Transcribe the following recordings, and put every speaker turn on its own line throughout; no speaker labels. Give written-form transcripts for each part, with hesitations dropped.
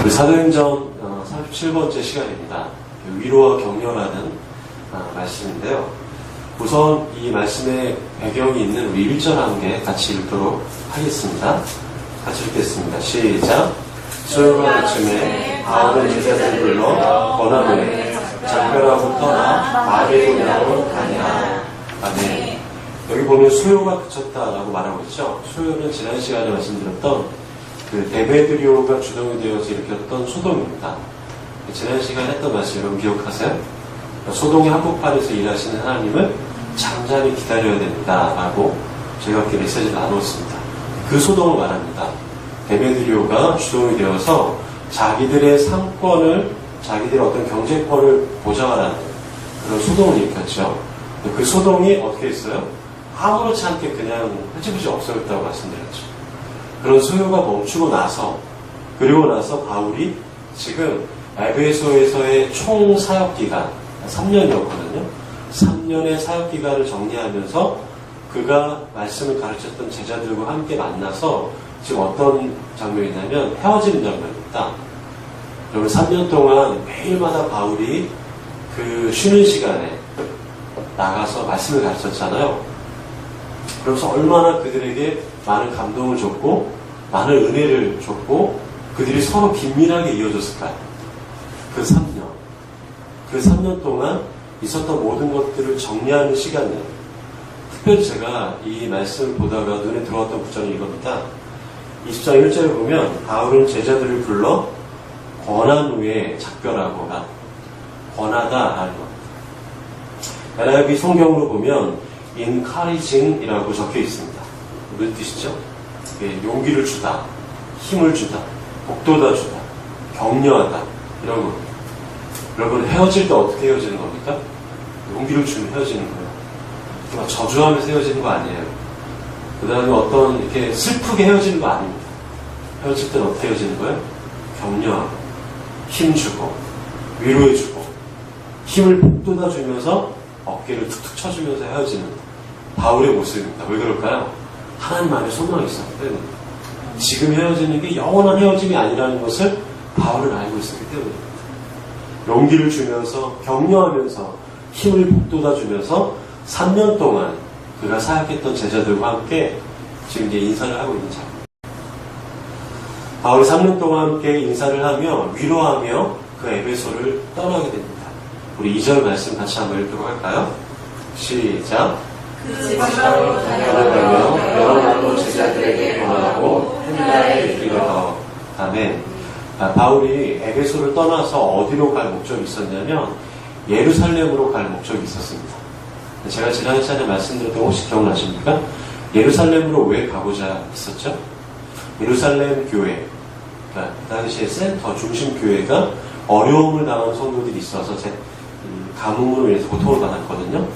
우리 사도행전 37번째 시간입니다. 위로와 격려라는 말씀인데요. 우선 이 말씀에 배경이 있는 우리 1절 함께 같이 읽도록 하겠습니다. 같이 읽겠습니다. 시작. 수요가 아침에 바울은 제자들을 불러 버나바에 작별하고 떠나 마게도냐로 가니라. 아멘. 여기 보면 수요가 그쳤다라고 말하고 있죠. 수요는 지난 시간에 말씀드렸던 그 데메드리오가 주동이 되어서 일으켰던 소동입니다. 지난 시간에 했던 말씀 여러분 기억하세요? 소동의 한복판에서 일하시는 하나님을 잠잠히 기다려야 된다라고 제가 이렇게 메시지를 나누었습니다. 그 소동을 말합니다. 데메드리오가 주동이 되어서 자기들의 상권을, 자기들의 어떤 경제권을 보장하라는 그런 소동을 일으켰죠. 그 소동이 어떻게 했어요? 아무렇지 않게 그냥 흐지부지 없어졌다고 말씀드렸죠. 그런 소요가 멈추고 나서, 그리고 나서 바울이 지금 에베소에서의 총 사역기간 3년이었거든요. 3년의 사역기간을 정리하면서 그가 말씀을 가르쳤던 제자들과 함께 만나서 지금 어떤 장면이냐면 헤어지는 장면입니다. 여러분 3년 동안 매일마다 바울이 그 쉬는 시간에 나가서 말씀을 가르쳤잖아요. 그래서 얼마나 그들에게 많은 감동을 줬고 많은 은혜를 줬고 그들이 서로 긴밀하게 이어졌을까요? 그 3년 동안 있었던 모든 것들을 정리하는 시간이에요. 특별히 제가 이 말씀을 보다가 눈에 들어왔던 구절이 이겁니다. 20장 1절에 보면 바울은 제자들을 불러 권한 후에 작별하고가 권하다라는 겁니다. NIV 성경으로 보면 encouraging이라고 적혀 있습니다. 무슨 뜻이죠? 용기를 주다, 힘을 주다, 복돋아 주다, 격려하다 이런 겁니다. 여러분 헤어질 때 어떻게 헤어지는 겁니까? 용기를 주면 헤어지는 거예요. 저주하면서 헤어지는 거 아니에요. 그 다음에 어떤 이렇게 슬프게 헤어지는 거 아닙니다. 헤어질 때는 어떻게 헤어지는 거예요? 격려하고 힘주고 위로해주고 힘을 복돋아 주면서 어깨를 툭툭 쳐주면서 헤어지는 바울의 모습입니다. 왜 그럴까요? 하나님 안에 소망이 있었기 때문입니다. 지금 헤어지는 게 영원한 헤어짐이 아니라는 것을 바울은 알고 있었기 때문입니다. 용기를 주면서 격려하면서 힘을 북돋아 주면서 3년 동안 그가 사역했던 제자들과 함께 지금 이제 인사를 하고 있는 장면. 바울이 3년 동안 함께 인사를 하며 위로하며 그 에베소를 떠나게 됩니다. 우리 2절 말씀 같이 한번 읽도록 할까요? 시작.
그 지방으로 다녀가며 여러 나라 제자들에게 권하고 한 달에 이르러.
아멘. 바울이 에베소를 떠나서 어디로 갈 목적이 있었냐면 예루살렘으로 갈 목적이 있었습니다. 제가 지난 시간에 말씀드렸던 거 혹시 기억나십니까? 예루살렘으로 왜 가고자 했었죠? 예루살렘 교회, 그러니까 그 당시에 센터 중심 교회가 어려움을 당하는 성도들이 있어서 가뭄으로 인해서 고통을 받았거든요.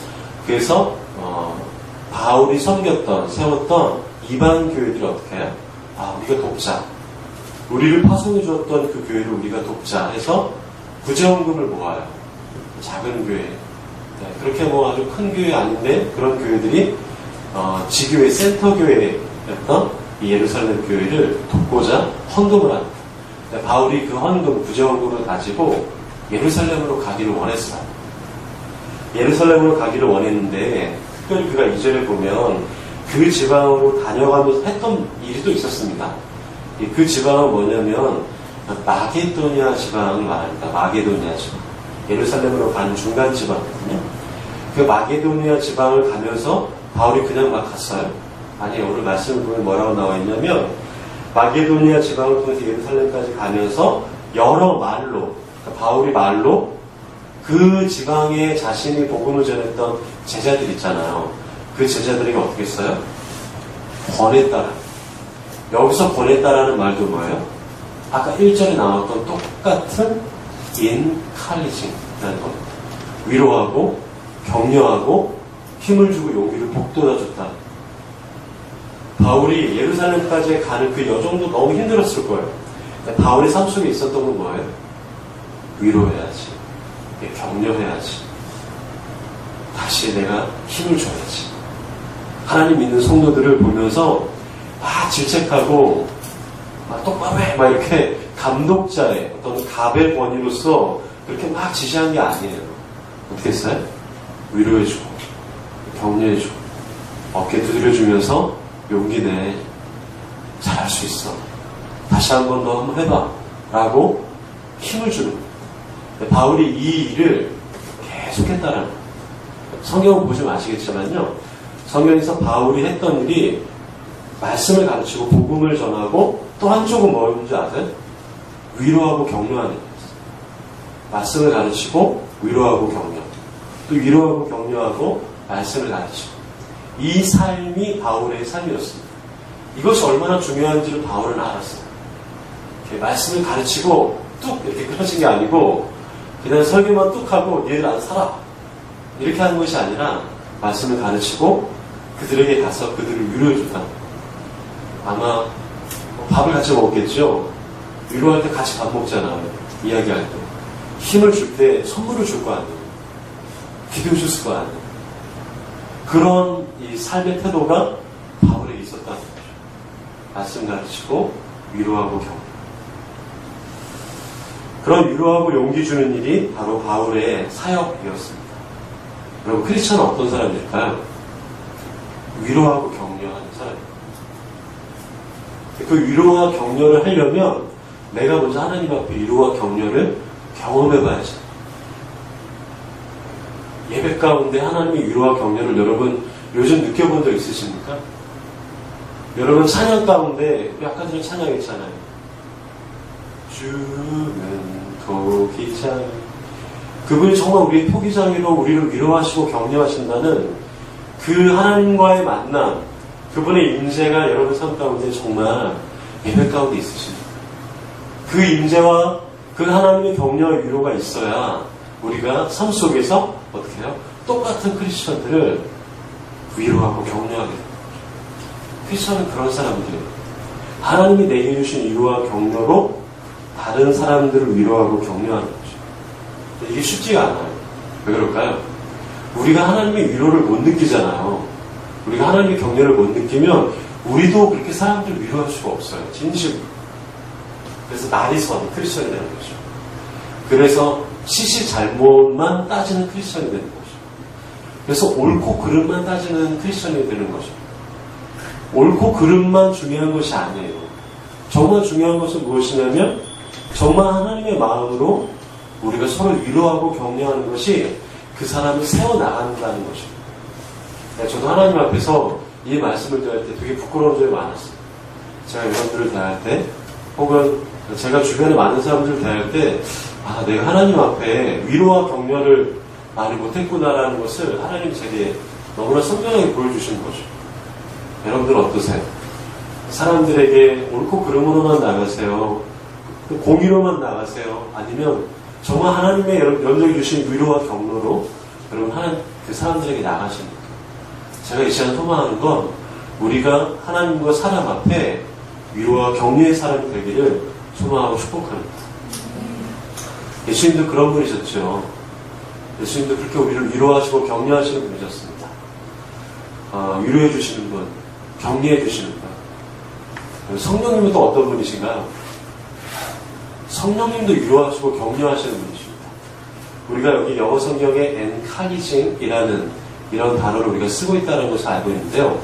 그래서 바울이 세웠던 이방 교회들이 어떻게 해요? 우리가 돕자. 우리를 파송해 주었던 그 교회를 우리가 돕자 해서 구제원금을 모아요. 작은 교회. 네, 그렇게 아주 큰 교회 아닌데 그런 교회들이 지교회 센터 교회였던 이 예루살렘 교회를 돕고자 헌금을 합니다. 네, 바울이 그 헌금 구제원금을 가지고 예루살렘으로 가기를 원했어요. 예루살렘으로 가기를 원했는데 특별히 그가 2절에 보면 그 지방으로 다녀가면서 했던 일이 또 있었습니다. 그 지방은 뭐냐면 마게도니아 지방을 말합니다. 마게도니아 지방. 예루살렘으로 가는 중간 지방이거든요. 그 마게도니아 지방을 가면서 바울이 그냥 막 갔어요. 아니 오늘 말씀을 보면 뭐라고 나와 있냐면 마게도니아 지방을 통해서 예루살렘까지 가면서 여러 말로 그러니까 바울이 말로 그 지방에 자신이 복음을 전했던 제자들 있잖아요. 그 제자들에게 어떻게 했어요? 권했다라. 여기서 권했다라는 말도 뭐예요? 아까 1절에 나왔던 똑같은 encouraging이라는 겁니다. 위로하고 격려하고 힘을 주고 용기를 북돋아줬다. 바울이 예루살렘까지 가는 그 여정도 너무 힘들었을 거예요. 바울의 삶 속에 있었던 건 뭐예요? 위로해야지. 격려해야지. 다시 내가 힘을 줘야지. 하나님 믿는 성도들을 보면서 막 질책하고 막 똑바로 해! 막 이렇게 감독자의 어떤 갑의 권위로서 그렇게 막 지시한 게 아니에요. 어떻게 했어요? 위로해주고, 격려해주고, 어깨 두드려주면서 용기 내. 잘할 수 있어. 다시 한 번 더 한번 해봐. 라고 힘을 주는 거예요. 바울이 이 일을 계속했다라는 거예요. 성경을 보시면 아시겠지만요. 성경에서 바울이 했던 일이 말씀을 가르치고 복음을 전하고 또 한쪽은 뭐였는지 아세요? 위로하고 격려하는 일이었어요. 말씀을 가르치고 위로하고 격려. 또 위로하고 격려하고 말씀을 가르치고. 이 삶이 바울의 삶이었습니다. 이것이 얼마나 중요한지를 바울은 알았어요. 이렇게 말씀을 가르치고 뚝 이렇게 끊어진 게 아니고 그냥 설교만 뚝 하고 얘들 안 살아. 이렇게 하는 것이 아니라 말씀을 가르치고 그들에게 가서 그들을 위로해준다. 아마 밥을 같이 먹겠죠. 위로할 때 같이 밥 먹잖아요. 이야기할 때. 힘을 줄 때 선물을 줄 거 아니에요. 기도해 줬을 거 아니에요. 그런 이 삶의 태도가 바울에게 있었다는 거죠. 말씀 가르치고 위로하고 격려. 그런 위로하고 용기 주는 일이 바로 바울의 사역이었습니다. 여러분, 크리스천은 어떤 사람일까요? 위로하고 격려하는 사람입니다. 그 위로와 격려를 하려면 내가 먼저 하나님 앞에 위로와 격려를 경험해봐야죠. 예배 가운데 하나님의 위로와 격려를 여러분 요즘 느껴본 적 있으십니까? 여러분 찬양 가운데 아까 전에 찬양했잖아요. 주는 토기장. 그분이 정말 우리의 토기장으로 우리를 위로하시고 격려하신다는 그 하나님과의 만남, 그분의 임재가 여러분 삶 가운데 정말 예배 가운데 있으십니다. 그 임재와 그 하나님의 격려와 위로가 있어야 우리가 삶 속에서 어떻게 해요? 똑같은 크리스천들을 위로하고 격려하게 됩니다. 크리스천은 그런 사람들이에요. 하나님이 내게 주신 위로와 격려로 다른 사람들을 위로하고 격려하는 거죠. 이게 쉽지가 않아요. 왜 그럴까요? 우리가 하나님의 위로를 못 느끼잖아요. 우리가 하나님의 격려를 못 느끼면 우리도 그렇게 사람들을 위로할 수가 없어요. 진심으로. 그래서 나리선 크리스천이 되는 거죠. 그래서 시시잘못만 따지는 크리스천이 되는 거죠. 그래서 옳고 그름만 따지는 크리스천이 되는 거죠. 옳고 그름만 중요한 것이 아니에요. 정말 중요한 것은 무엇이냐면 정말 하나님의 마음으로 우리가 서로 위로하고 격려하는 것이 그 사람을 세워나간다는 것입니다. 저도 하나님 앞에서 이 말씀을 대할 때 되게 부끄러운 점이 많았어요. 제가 여러분들을 대할 때 혹은 제가 주변에 많은 사람들을 대할 때 내가 하나님 앞에 위로와 격려를 많이 못했구나라는 것을 하나님이 제게 너무나 선명하게 보여주시는 거죠. 여러분들 어떠세요? 사람들에게 옳고 그름으로만 나가세요? 공의로만 나가세요? 아니면 정말 하나님의 연적해 주신 위로와 격려로 여러분 그 사람들에게 나가십니까? 제가 이 시간 소망하는 건 우리가 하나님과 사람 앞에 위로와 격려의 사람이 되기를 소망하고 축복합니다. 예수님도 그런 분이셨죠. 예수님도 그렇게 우리를 위로하시고 격려하시는 분이셨습니다. 위로해 주시는 분, 격려해 주시는 분. 성령님은 또 어떤 분이신가요? 성령님도 위로하시고 격려하시는 분이십니다. 우리가 여기 영어 성경에 encouraging이라는 이런 단어를 우리가 쓰고 있다는 것을 알고 있는데요.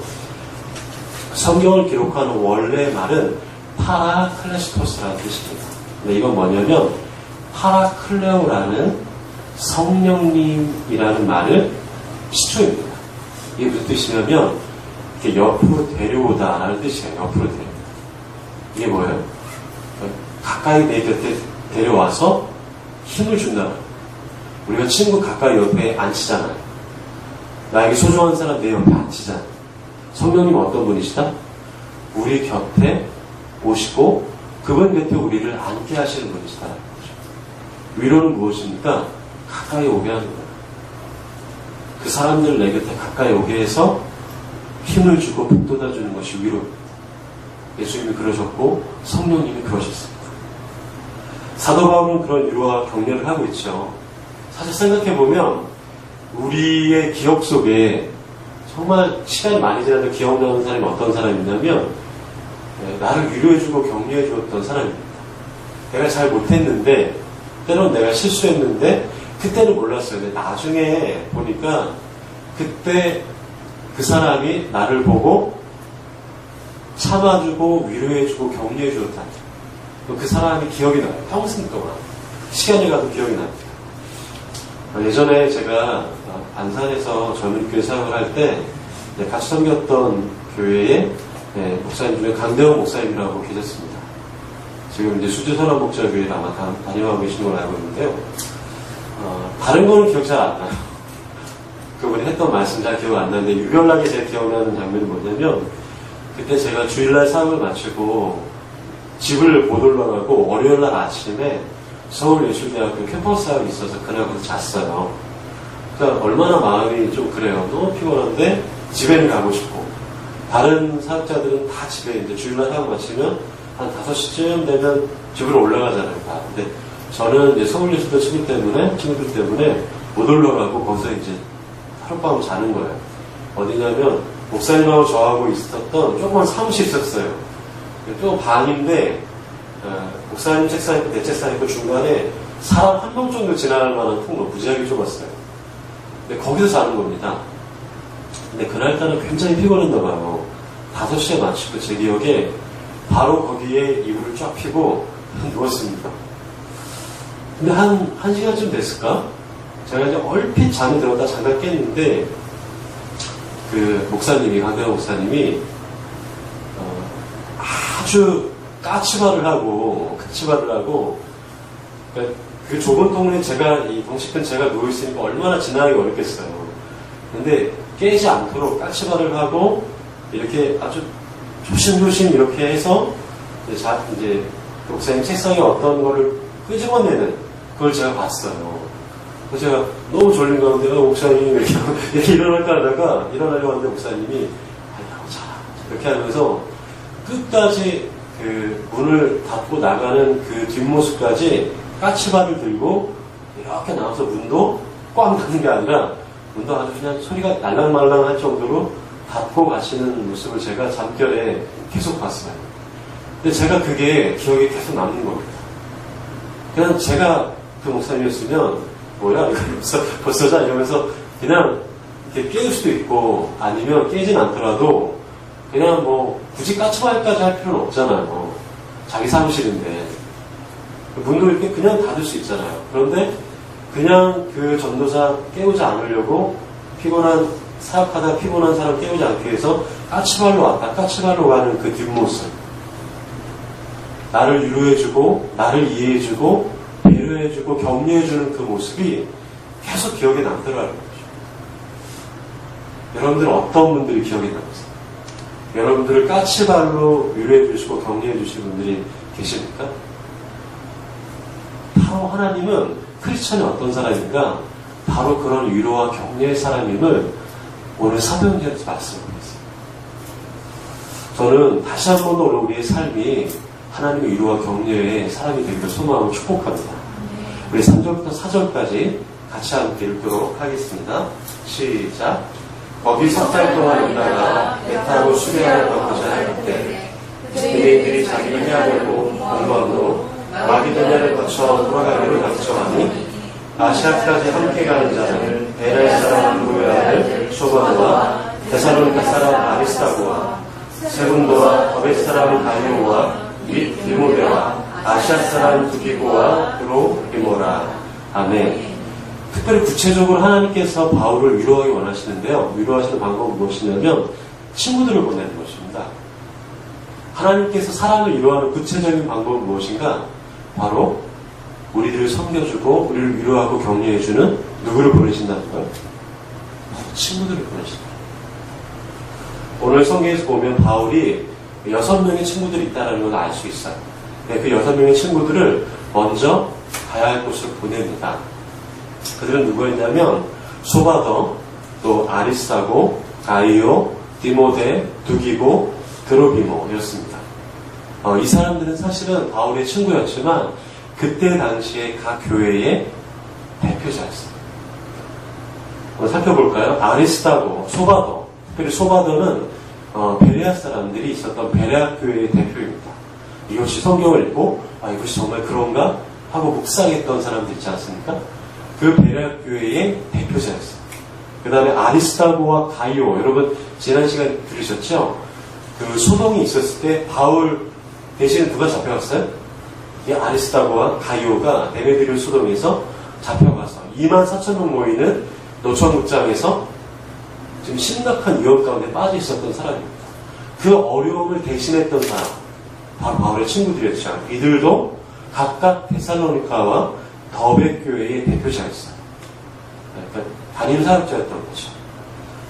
성경을 기록하는 원래 말은 파라클레스토스라는 뜻입니다. 근데 이건 뭐냐면 파라클레오라는 성령님이라는 말을 시초입니다. 이게 무슨 뜻이냐면 이렇게 옆으로 데려오다라는 뜻이에요. 옆으로 데려오다. 이게 뭐예요? 가까이 내 곁에 데려와서 힘을 준다. 우리가 친구 가까이 옆에 앉히잖아요. 나에게 소중한 사람 내 옆에 앉히잖아요. 성령님 어떤 분이시다? 우리 곁에 오시고 그분 곁에 우리를 앉게 하시는 분이시다. 위로는 무엇입니까? 가까이 오게 하는 거예요. 그 사람들을 내 곁에 가까이 오게 해서 힘을 주고 북돋아주는 것이 위로입니다. 예수님이 그러셨고 성령님이 그러셨습니다. 사도 바울은 그런 위로와 격려를 하고 있죠. 사실 생각해보면 우리의 기억 속에 정말 시간이 많이 지나도 기억나는 사람이 어떤 사람이냐면 나를 위로해주고 격려해주었던 사람입니다. 내가 잘 못했는데, 때론 내가 실수했는데, 그때는 몰랐어요. 근데 나중에 보니까, 그때 그 사람이 나를 보고, 참아주고, 위로해주고, 격려해주었다. 그 사람이 기억이 나요. 평생 동안. 시간이 가도 기억이 납니다. 예전에 제가 안산에서 젊은교회 사역을 할 때, 같이 섬겼던 교회에 목사님 중에 강대원 목사님이라고 계셨습니다. 지금 이제 수지선한 목자교회를 아마 다녀가고 계시는 걸 알고 있는데요. 다른 거는 기억 잘 안 나요. 그분이 했던 말씀 잘 기억 안 나는데 유별나게 제가 기억나는 장면이 뭐냐면 그때 제가 주일날 사역을 마치고 집을 못 올라가고 월요일날 아침에 서울예술대학교 캠퍼스 사역이 있어서 그날 거기서 잤어요. 그러니까 얼마나 마음이 좀 그래요. 너무 피곤한데 집에는 가고 싶고 다른 사역자들은 다 집에 이제 주일날 사역 마치면 한 5시쯤 되면 집으로 올라가잖아요. 다. 근데 저는 이제 서울예술대 친구들 때문에 못 올라가고 거기서 이제 하룻밤 자는 거예요. 어디냐면 목사님하고 저하고 있었던 조그만 사무실이 있었어요. 조금 방인데 목사님 책상 있고 내 책상 있고 중간에 사람 한 명 정도 지나갈 만한 통로 무지하게 좁았어요. 근데 거기서 자는 겁니다. 근데 그날따라 굉장히 피곤했나 봐요. 5시에 마치고 제 기억에 바로 거기에 이불을 쫙 펴고 누웠습니다. 근데 한 시간쯤 됐을까? 제가 이제 얼핏 잠이 들었다 잠깐 깼는데 그 목사님이, 강대원 목사님이 아주 까치발을 하고 그러니까 그 좁은 통로에 제가 이 덩치큰 제가 누워있으니까 얼마나 지나가기 어렵겠어요. 근데 깨지 않도록 까치발을 하고 이렇게 아주 조심조심 이렇게 해서 이제 목사님 책상에 어떤 거를 끄집어내는 그걸 제가 봤어요. 그래서 제가 너무 졸린 가운데 목사님 이렇게 일어나려고 하는데 목사님이 아니라고 자 이렇게 하면서 끝까지 그 문을 닫고 나가는 그 뒷모습까지 까치발을 들고 이렇게 나와서 문도 꽝 닫는 게 아니라 문도 아주 그냥 소리가 날랑말랑할 정도로 닫고 가시는 모습을 제가 잠결에 계속 봤어요. 근데 제가 그게 기억에 계속 남는 겁니다. 그냥 제가 그 목사님이었으면 뭐야 이거 벌써 자 이러면서 그냥 이렇게 깨울 수도 있고 아니면 깨진 않더라도 그냥 뭐 굳이 까치발까지 할 필요는 없잖아요. 자기 사무실인데 문도 이렇게 그냥 닫을 수 있잖아요. 그런데 그냥 그 전도사 깨우지 않으려고 사역하다 피곤한 사람 깨우지 않기 위해서 까치발로 왔다 까치발로 가는 그 뒷모습, 나를 위로해주고 나를 이해해주고 배려해주고 격려해주는 그 모습이 계속 기억에 남더라고요. 여러분들은 어떤 분들이 기억에 남으세요? 여러분들을 까치발로 위로해주시고 격려해주시는 분들이 계십니까? 바로 하나님은 크리스천이 어떤 사람인가? 바로 그런 위로와 격려의 사람임을 오늘 사도행전에서 말씀하고 있어요. 저는 다시 한 번 더 우리의 삶이 하나님의 위로와 격려의 사람이 되기를 소망하고 축복합니다. 우리 3절부터 4절까지 같이 함께 읽도록 하겠습니다. 시작. 거기 석 달 동안 있다가 배 타고 수리하러 가고자 할 때 유대인들이 자기를 해하려고 공방으로 마게도냐를 거쳐 돌아가기로 작정하니 아시아까지 함께 가는 자는 베레 사람 누구의 아들 소바도와 데살로니가 사람 아리스타고와 세군도와 더벳 사람 가이오와 및 디모데와 아시아 사람 두기고와 드로이모라. 아멘. 특별히 구체적으로 하나님께서 바울을 위로하기 원하시는데요. 위로하시는 방법은 무엇이냐면 친구들을 보내는 것입니다. 하나님께서 사람을 위로하는 구체적인 방법은 무엇인가? 바로 우리들을 섬겨주고 우리를 위로하고 격려해주는 누구를 보내신다는 거예요? 친구들을 보내신다. 오늘 성경에서 보면 바울이 6명의 친구들이 있다는 걸 알 수 있어요. 그 6명의 친구들을 먼저 가야 할 곳으로 보냅니다. 그들은 누구였냐면 소바더, 또 아리스타고, 가이오, 디모데, 두기고, 드로비모였습니다. 이 사람들은 사실은 바울의 친구였지만 그때 당시에 각 교회의 대표자였어요. 한번 살펴볼까요? 아리스타고, 소바더. 특별히 소바더는 베레아 사람들이 있었던 베레아 교회의 대표입니다. 이것이 성경을 읽고 아, 이것이 정말 그런가? 하고 묵상했던 사람들 있지 않습니까? 그 베레아교회의 대표자였어요. 그 다음에 아리스타고와 가이오, 여러분 지난 시간에 들으셨죠? 그 소동이 있었을 때 바울 대신에 누가 잡혀갔어요? 이 아리스타고와 가이오가 데메드리오 소동에서 잡혀가서 24,000명 모이는 노천극장에서 지금 심각한 위험 가운데 빠져 있었던 사람입니다. 그 어려움을 대신했던 사람, 바로 바울의 친구들이었죠. 이들도 각각 데살로니카와 더베교회의 대표자였어요. 그러니까 단임 사역자였던 거죠.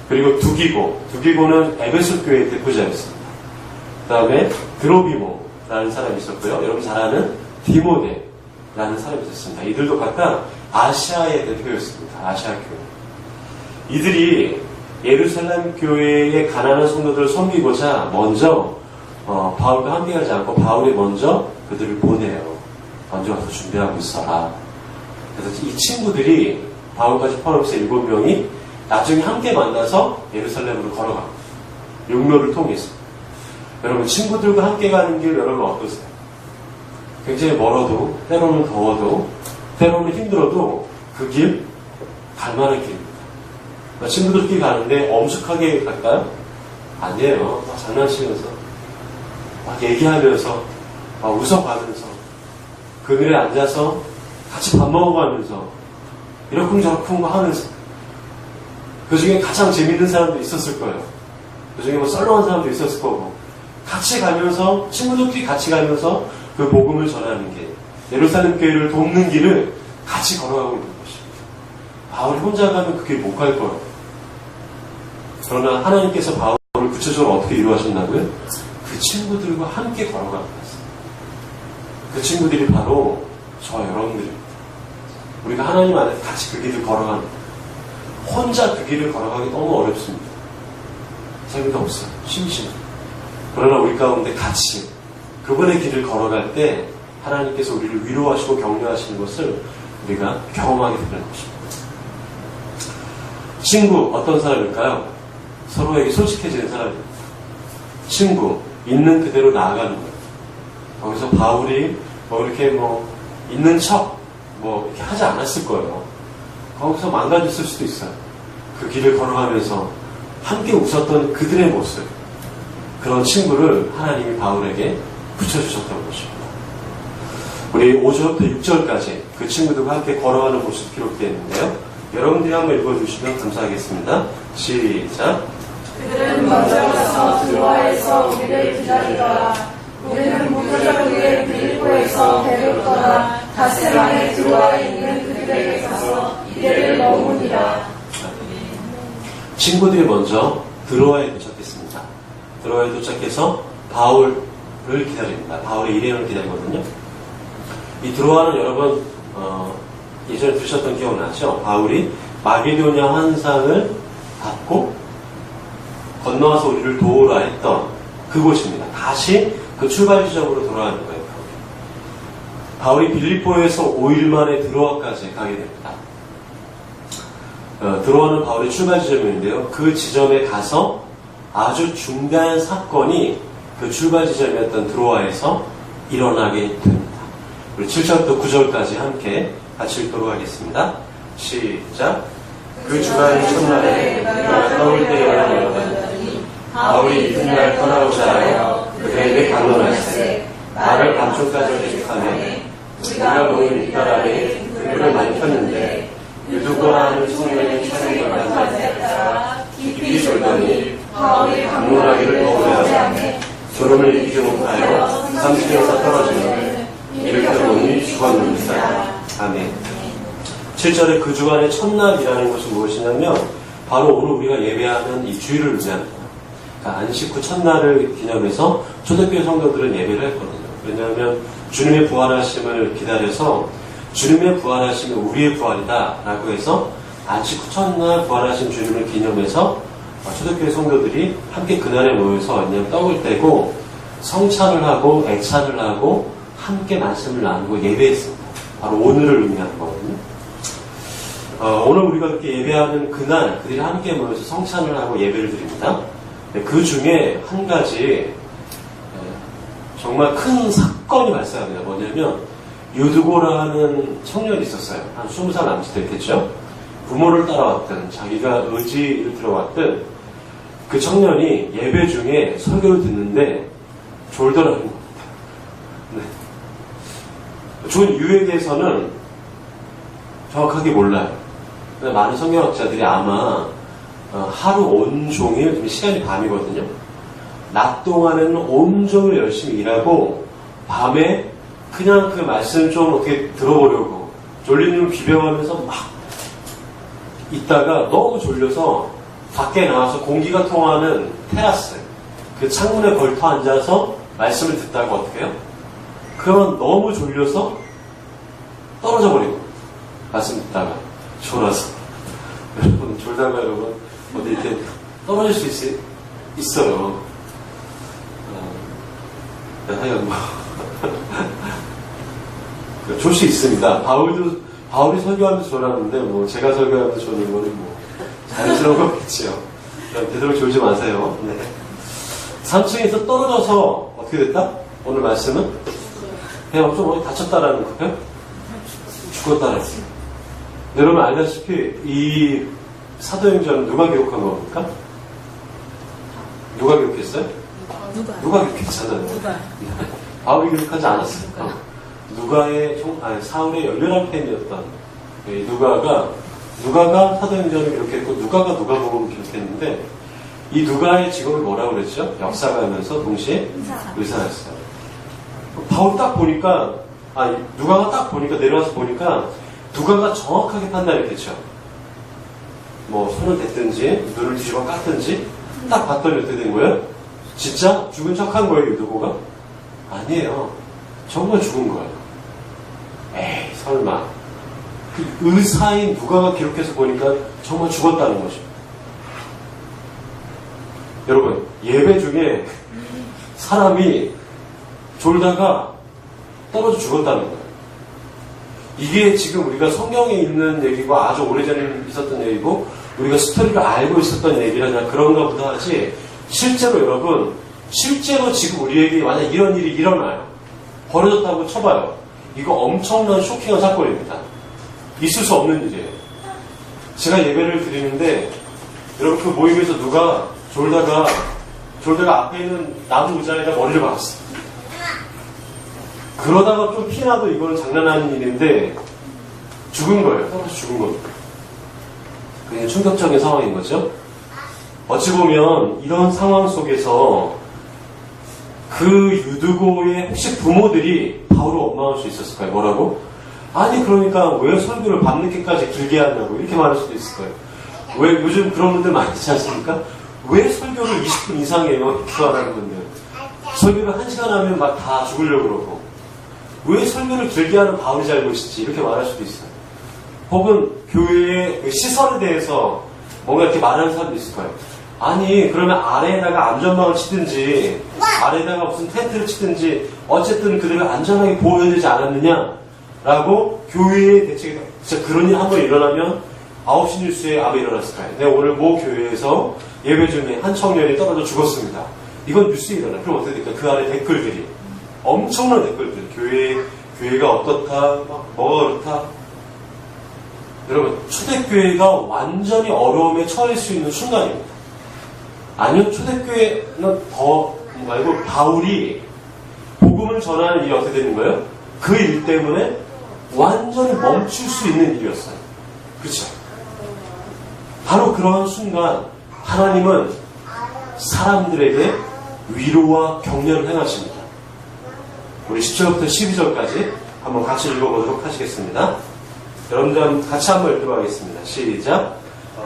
그리고 두기고는 에베소 교회의 대표자였습니다. 그 다음에 드로비모라는 사람이 있었고요. 여러분 잘 아는 디모데라는 사람이 있었습니다. 이들도 각각 아시아의 대표였습니다. 아시아 교회. 이들이 예루살렘 교회의 가난한 성도들을 섬기고자 먼저 바울과 함께 가지 않고 바울이 먼저 그들을 보내요. 먼저 가서 준비하고 있어라. 그래서 이 친구들이 바울까지 포함해서 7명이 나중에 함께 만나서 예루살렘으로 걸어갑니다. 육로를 통해서. 여러분 친구들과 함께 가는 길 여러분 어떠세요? 굉장히 멀어도 때로는 더워도 때로는 힘들어도 그 길 갈만한 길입니다. 친구들끼리 가는데 엄숙하게 갈까요? 아니에요. 막 장난치면서 막 얘기하면서 막 웃어가면서 그 길에 앉아서 같이 밥 먹어가면서 이러쿵저러쿵 하면서 그 중에 가장 재밌는 사람도 있었을 거예요. 그 중에 뭐 썰렁한 사람도 있었을 거고 같이 가면서 친구들끼리 같이 가면서 그 복음을 전하는 길, 예루살렘 교회를 돕는 길을 같이 걸어가고 있는 것입니다. 바울이 혼자 가면 그 길 못 갈 거예요. 그러나 하나님께서 바울을 구체적으로 어떻게 이루어하셨나고요? 그 친구들과 함께 걸어가는 거였어요. 그 친구들이 바로 저와 여러분들입니다. 우리가 하나님 안에 같이 그 길을 걸어가는 거예요. 혼자 그 길을 걸어가기 너무 어렵습니다. 재미도 없어요. 심심해요. 그러나 우리 가운데 같이 그분의 길을 걸어갈 때 하나님께서 우리를 위로하시고 격려하시는 것을 우리가 경험하게 되는 것입니다. 친구, 어떤 사람일까요? 서로에게 솔직해지는 사람입니다. 친구, 있는 그대로 나아가는 거예요. 거기서 바울이 이렇게 있는 척 이렇게 하지 않았을 거예요. 거기서 망가졌을 수도 있어요. 그 길을 걸어가면서 함께 웃었던 그들의 모습, 그런 친구를 하나님이 바울에게 붙여주셨던 것입니다. 우리 5절부터 6절까지 그 친구들과 함께 걸어가는 모습이 기록되어 있는데요. 여러분들이 한번 읽어주시면 감사하겠습니다. 시작.
그들은 먼저 가서 드로아에서 우리를 기다리더라. 우리는 무교적 위에 빌립보에서 배를 떠나 다세반의 드로아에 있는 그들에게 가서 이들을 머무니라.
친구들이 먼저 드로아에 도착했습니다. 드로아에 도착해서 바울을 기다립니다. 바울의 일행을 기다리거든요. 이 드로아는 여러분 예전에 들으셨던 기억나죠? 바울이 마게도냐 환상을 받고 건너와서 우리를 도우라 했던 그곳입니다. 다시 그 출발 지점으로 돌아가는 거예요. 바울이 빌립보에서 5일 만에 드로아까지 가게 됩니다. 드로아는 바울의 출발 지점인데요. 그 지점에 가서 아주 중대한 사건이 그 출발 지점이었던 드로아에서 일어나게 됩니다. 우리 7절부터 9절까지 함께 같이 읽도록 하겠습니다. 시작. 그 주간 첫날에 우리가 떠올 때에 바울이 이튿날 떠나고자 하여 그들에게 강론하시되 나를 밤중까지 계속하며 우리가 모인 이달 아래 그들을 많이 폈는데 유두고라 하는 청년이 촬영을 만나 깊이 졸더니 바울이 강론하기를 거부하여 졸음을 이기지 못하여 30에서 떨어지며 일으켜보니 죽었느니라. 아멘. 7절에 그 주간의 첫날이라는 것이 무엇이냐면 바로 오늘 우리가 예배하는 이 주일을 의미합니다. 그러니까 안식 후 첫날을 기념해서 초대교회 성도들은 예배를 했거든요. 왜냐하면 주님의 부활하심을 기다려서 주님의 부활하심이 우리의 부활이다 라고 해서 안식 후 첫날 부활하신 주님을 기념해서 초대교회 성도들이 함께 그날에 모여서 그냥 떡을 떼고 성찬을 하고 애찬을 하고 함께 말씀을 나누고 예배했습니다. 바로 오늘을 의미하는 거거든요. 오늘 우리가 그렇게 예배하는 그날 그들이 함께 모여서 성찬을 하고 예배를 드립니다. 그 중에 한 가지 정말 큰 사건이 발생합니다. 뭐냐면 유두고라는 청년이 있었어요. 한 20살 남짓 됐겠죠. 부모를 따라왔든 자기가 의지를 들어왔든 그 청년이 예배 중에 설교를 듣는데 졸더라는 겁니다. 네. 존 유에게서는 정확하게 몰라요. 많은 성경학자들이 아마 하루 온종일, 지금 시간이 밤이거든요. 낮 동안에는 온종일 열심히 일하고 밤에 그냥 그 말씀 좀 어떻게 들어보려고 졸린 눈 비벼가면서 막 있다가 너무 졸려서 밖에 나와서 공기가 통하는 테라스, 그 창문에 걸터 앉아서 말씀을 듣다가 어떻게 해요? 그러면 너무 졸려서 떨어져 버리고 말씀 듣다가 졸아서 여러분 졸다가 여러분 어디 이렇게 떨어질 수 있어요. 하여간 뭐 졸 수 있습니다. 바울이 설교하면서 졸았는데 뭐 제가 설교하면서 졸는 거는 뭐 자연스러운 거겠지요. 되도록 졸지 마세요. 네. 3층에서 떨어져서 어떻게 됐다? 오늘 말씀은 그냥 좀 어디 다쳤다라는 거예요? 죽었다라는 거예요. 여러분 알다시피 이 사도행전 누가 기록한 겁니까? 누가 기록했어요? 누가 기록했잖아요. 바울이 기록하지 않았어요. 사울의 열렬한 팬이었던 누가가 사도행전을 기록했고 누가가 누가복음을 기록했는데 이 누가의 직업을 뭐라고 그랬죠? 역사가면서 동시에 의사였어요. 바울 딱 보니까 누가가 딱 보니까 내려와서 보니까 누가가 정확하게 판단했겠죠. 뭐 손을 댔든지 눈을 뒤집어 깠든지 딱 봤더니 어떻게 된 거예요? 진짜 죽은 척한 거예요, 유두고가? 아니에요. 정말 죽은 거예요. 에이, 설마. 그 의사인 누가가 기록해서 보니까 정말 죽었다는 거죠. 여러분, 예배 중에 사람이 졸다가 떨어져 죽었다는 거예요. 이게 지금 우리가 성경에 있는 얘기고 아주 오래전에 있었던 얘기고 우리가 스토리를 알고 있었던 얘기라냐 그런가 보다 하지 실제로 여러분 실제로 지금 우리에게 만약 이런 일이 일어나요. 벌어졌다고 쳐봐요. 이거 엄청난 쇼킹한 사건입니다. 있을 수 없는 일이에요. 제가 예배를 드리는데 여러분 그 모임에서 누가 졸다가 앞에 있는 나무 의자에다 머리를 박았어요. 그러다가 좀 피나도 이거는 장난 아닌 일인데 죽은 거예요. 떨어져 죽은 겁니다. 그게 충격적인 상황인 거죠. 어찌 보면 이런 상황 속에서 그 유두고의 혹시 부모들이 바울을 원망할 수 있었을까요? 뭐라고? 아니 그러니까 왜 설교를 밤늦게까지 길게 하냐고 이렇게 말할 수도 있을 거예요. 왜 요즘 그런 분들 많이 있지 않습니까? 왜 설교를 20분 이상 해요? 기도하라는 분들. 설교를 1시간 하면 막 다 죽으려고 그러고 왜 설교를 길게 하는 바울이 잘못이지 이렇게 말할 수도 있어요. 혹은 교회의 그 시설에 대해서 뭔가 이렇게 말하는 사람도 있을 거예요. 아니 그러면 아래에다가 안전망을 치든지 아래에다가 무슨 텐트를 치든지 어쨌든 그들을 안전하게 보호해야 되지 않았느냐라고 교회의 대책이 진짜 그런 일 한번 일어나면 9시 뉴스에 아마 일어났을까요? 내가 오늘 모 교회에서 예배 중에 한 청년이 떨어져 죽었습니다. 이건 뉴스에 일어나. 그럼 어떻게 될까? 그 안에 댓글들이 엄청난 댓글들. 교회가 어떻다, 뭐가 그렇다. 여러분, 초대교회가 완전히 어려움에 처할 수 있는 순간입니다. 아니요, 초대교회는 더 말고 바울이 복음을 전하는 일이 어떻게 되는 거예요? 그 일 때문에 완전히 멈출 수 있는 일이었어요. 그렇죠? 바로 그런 순간 하나님은 사람들에게 위로와 격려를 행하십니다. 우리 10절부터 12절까지 한번 같이 읽어보도록 하시겠습니다. 여러분들 같이 한번 읽어보겠습니다. 시작.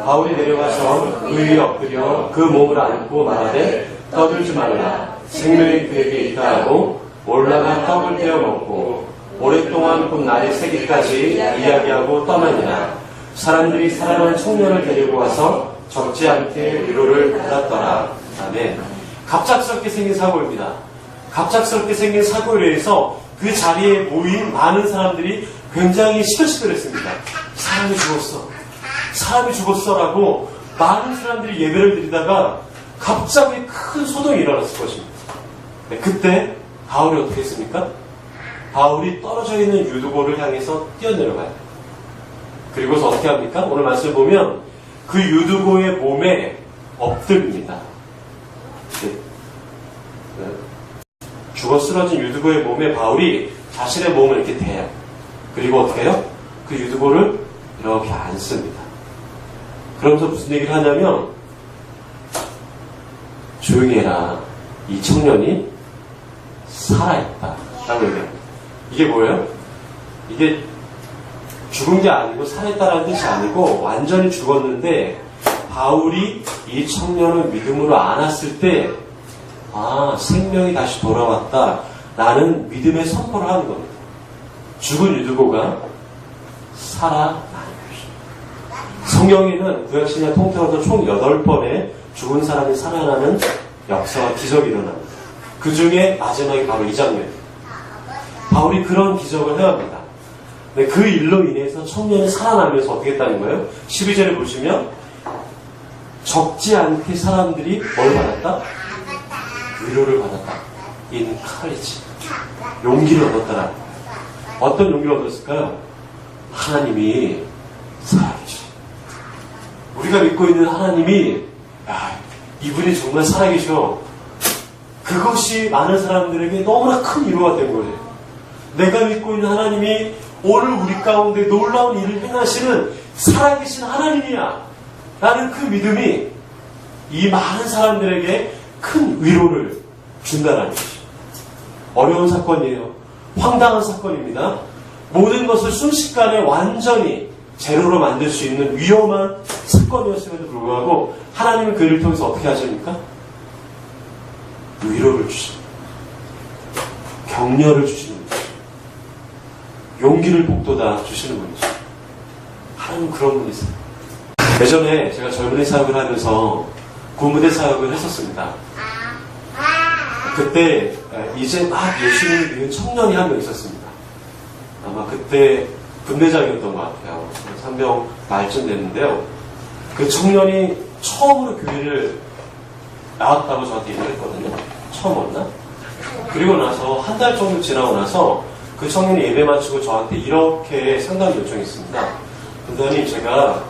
바울이 내려가서 그 위에 엎드려 그 몸을 안고 말하되 떠들지 말라. 생명이 그에게 있다 하고 올라가 떡을 떼어 먹고 오랫동안 곧 날이 새기까지 이야기하고 떠나니라. 사람들이 살아난 청년을 데리고 와서 적지 않게 위로를 받았더라. 아멘. 갑작스럽게 생긴 사고입니다. 갑작스럽게 생긴 사고에 의해서 그 자리에 모인 많은 사람들이 굉장히 시끌시끌했습니다. 사람이 죽었어라고 많은 사람들이 예배를 드리다가 갑자기 큰 소동이 일어났을 것입니다. 네, 그때 바울이 어떻게 했습니까? 바울이 떨어져 있는 유두고를 향해서 뛰어내려가요. 그리고서 어떻게 합니까? 오늘 말씀을 보면 그 유두고의 몸에 엎드립니다. 죽어 쓰러진 유두고의 몸에 바울이 자신의 몸을 이렇게 대요. 그리고 어떻게 해요? 그 유두고를 이렇게 앉습니다. 그러면서 무슨 얘기를 하냐면 조용히 해라. 이 청년이 살아있다. 라고 얘기해요. 이게 뭐예요? 이게 죽은 게 아니고 살아있다라는 뜻이 아니고 완전히 죽었는데 바울이 이 청년을 믿음으로 안았을 때 생명이 다시 돌아왔다. 라는 믿음의 선포를 하는 겁니다. 죽은 유두고가 살아나는 것입니다. 성경에는 구약신약 통틀어서 총 8번의 죽은 사람이 살아나는 역사와 기적이 일어납니다. 그 중에 마지막이 바로 이 장면입니다. 바울이 그런 기적을 해합니다. 그 일로 인해서 청년이 살아나면서 어떻게 했다는 거예요? 12절에 보시면 적지 않게 사람들이 뭘 받았다? 위로를 받았다. encourage. 용기를 얻었다라. 어떤 용기를 얻었을까요? 하나님이 살아계셔. 우리가 믿고 있는 하나님이 이분이 정말 살아계셔. 그것이 많은 사람들에게 너무나 큰 위로가 된 거예요. 내가 믿고 있는 하나님이 오늘 우리 가운데 놀라운 일을 행하시는 살아계신 하나님이야. 라는 그 믿음이 이 많은 사람들에게 큰 위로를 준다는 것이죠. 어려운 사건이에요. 황당한 사건입니다. 모든 것을 순식간에 완전히 제로로 만들 수 있는 위험한 사건이었음에도 불구하고 하나님은 그 일을 통해서 어떻게 하십니까? 위로를 주십니다. 격려를 주시는 분이죠. 용기를 북돋아 주시는 분이죠. 하나님은 그런 분이세요. 예전에 제가 젊은이 사역을 하면서 구무대 사역을 했었습니다. 그때 이제 막 예수님을 믿는 청년이 한 명 있었습니다. 아마 그때 분대장이었던 것 같아요. 3병 말쯤 됐는데요. 그 청년이 처음으로 교회를 나왔다고 저한테 얘기를 했거든요. 처음 왔나? 그리고 나서 한 달 정도 지나고 나서 그 청년이 예배 마치고 저한테 이렇게 상담 요청했습니다. 그러더니 제가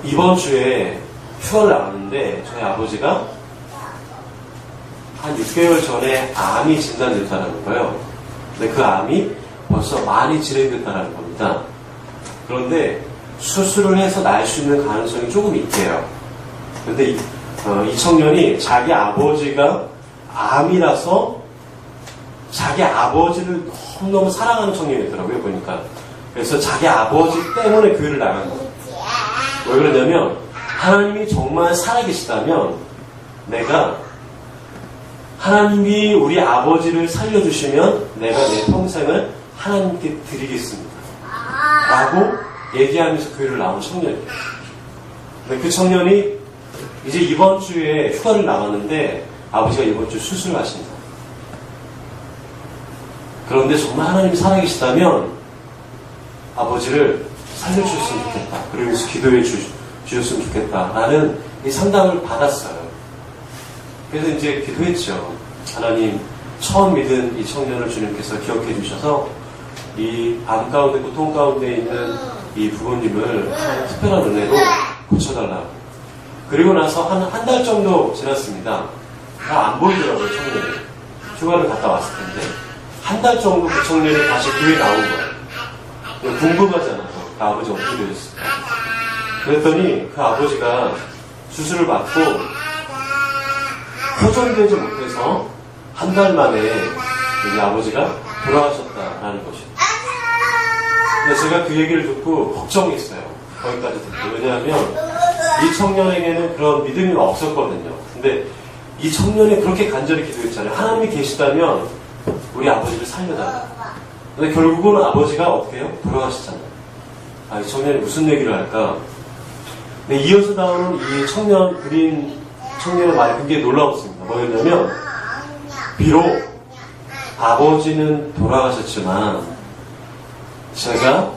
이번 주에 휴가를 나왔는데 저희 아버지가 한 6개월 전에 암이 진단됐다는 거예요. 근데 그 암이 벌써 많이 진행됐다는 겁니다. 그런데 수술을 해서 날 수 있는 가능성이 조금 있대요. 그런데 이 청년이 자기 아버지가 암이라서 자기 아버지를 너무너무 사랑하는 청년이더라고요, 보니까. 그래서 자기 아버지 때문에 교회를 나간 거예요. 왜 그러냐면 하나님이 정말 살아계시다면 내가 하나님이 우리 아버지를 살려주시면 내가 내 평생을 하나님께 드리겠습니다. 라고 얘기하면서 교회를 나온 청년이에요. 근데 그 청년이 이제 이번 주에 휴가를 나갔는데 아버지가 이번 주 수술을 하신다. 그런데 정말 하나님이 살아계시다면 아버지를 살려주셨으면 좋겠다. 그러면서 기도해 주셨으면 좋겠다. 라는 이 상담을 받았어요. 그래서 이제 기도했죠. 하나님, 처음 믿은 이 청년을 주님께서 기억해 주셔서 이 암 가운데, 고통 가운데 있는 이 부모님을 특별한 은혜로 고쳐달라고. 그리고 나서 한 달 정도 지났습니다. 다 안 보이더라고요, 청년이. 휴가를 갔다 왔을 텐데. 한 달 정도 그 청년이 다시 교회에 나온 거예요. 궁금하잖아요. 그 아버지 어떻게 되셨을까. 그랬더니 그 아버지가 수술을 받고 호전되지 못해서 한 달 만에 우리 아버지가 돌아가셨다라는 것이에요. 근데 제가 그 얘기를 듣고 걱정했어요. 거기까지 듣고. 왜냐하면 이 청년에게는 그런 믿음이 없었거든요. 근데 이 청년이 그렇게 간절히 기도했잖아요. 하나님이 계시다면 우리 아버지를 살려달라. 근데 결국은 아버지가 어떻게 해요? 돌아가시잖아요. 이 청년이 무슨 얘기를 할까? 근데 이어서 나오는 이 그린 청년의 말이 굉장히 놀라웠습니다. 뭐였냐면, 비록 아버지는 돌아가셨지만, 제가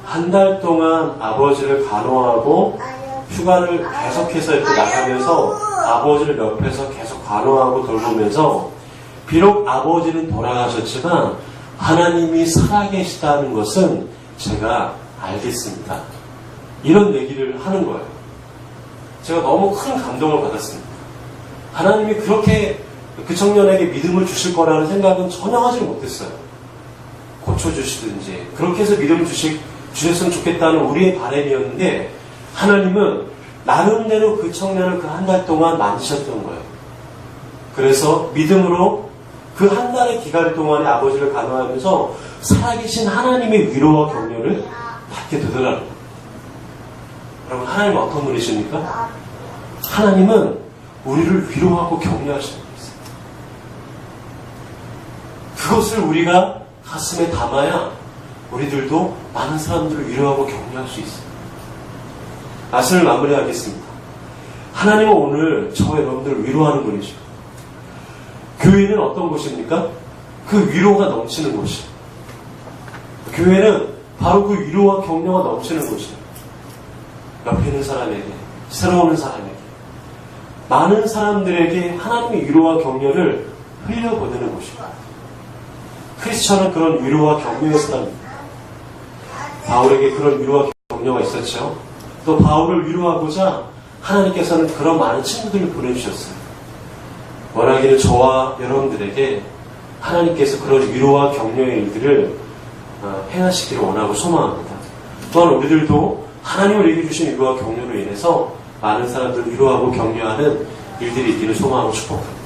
한 달 동안 아버지를 간호하고 휴가를 계속해서 이렇게 나가면서 아버지를 옆에서 계속 간호하고 돌보면서 비록 아버지는 돌아가셨지만 하나님이 살아계시다는 것은 제가 알겠습니다. 이런 얘기를 하는 거예요. 제가 너무 큰 감동을 받았습니다. 하나님이 그렇게 그 청년에게 믿음을 주실 거라는 생각은 전혀 하지 못했어요. 고쳐주시든지 그렇게 해서 믿음을 주셨으면 좋겠다는 우리의 바람이었는데 하나님은 나름대로 그 청년을 그 한 달 동안 만지셨던 거예요. 그래서 믿음으로 그 한 달의 기간 동안에 아버지를 간호하면서 살아계신 하나님의 위로와 격려를 받게 되더라고요. 여러분, 하나님은 어떤 분이십니까? 하나님은 우리를 위로하고 격려하시는 분이세요. 그것을 우리가 가슴에 담아야 우리들도 많은 사람들을 위로하고 격려할 수 있어요. 말씀을 마무리하겠습니다. 하나님은 오늘 저와 여러분들을 위로하는 분이죠. 교회는 어떤 곳입니까? 그 위로가 넘치는 곳이에요. 교회는 바로 그 위로와 격려가 넘치는 곳이에요. 옆에 있는 사람에게, 새로 오는 사람에게, 많은 사람들에게 하나님의 위로와 격려를 흘려보내는 곳이에요. 크리스천은 그런 위로와 격려의 사람입니다. 바울에게 그런 위로와 격려가 있었죠. 또 바울을 위로하고자 하나님께서는 그런 많은 친구들을 보내주셨어요. 원하기는 저와 여러분들에게 하나님께서 그런 위로와 격려의 일들을 행하시기를 원하고 소망합니다. 또한 우리들도 하나님을 우리에게 주신 위로와 격려로 인해서 많은 사람들을 위로하고 격려하는 일들이 있기를 소망하고 축복합니다.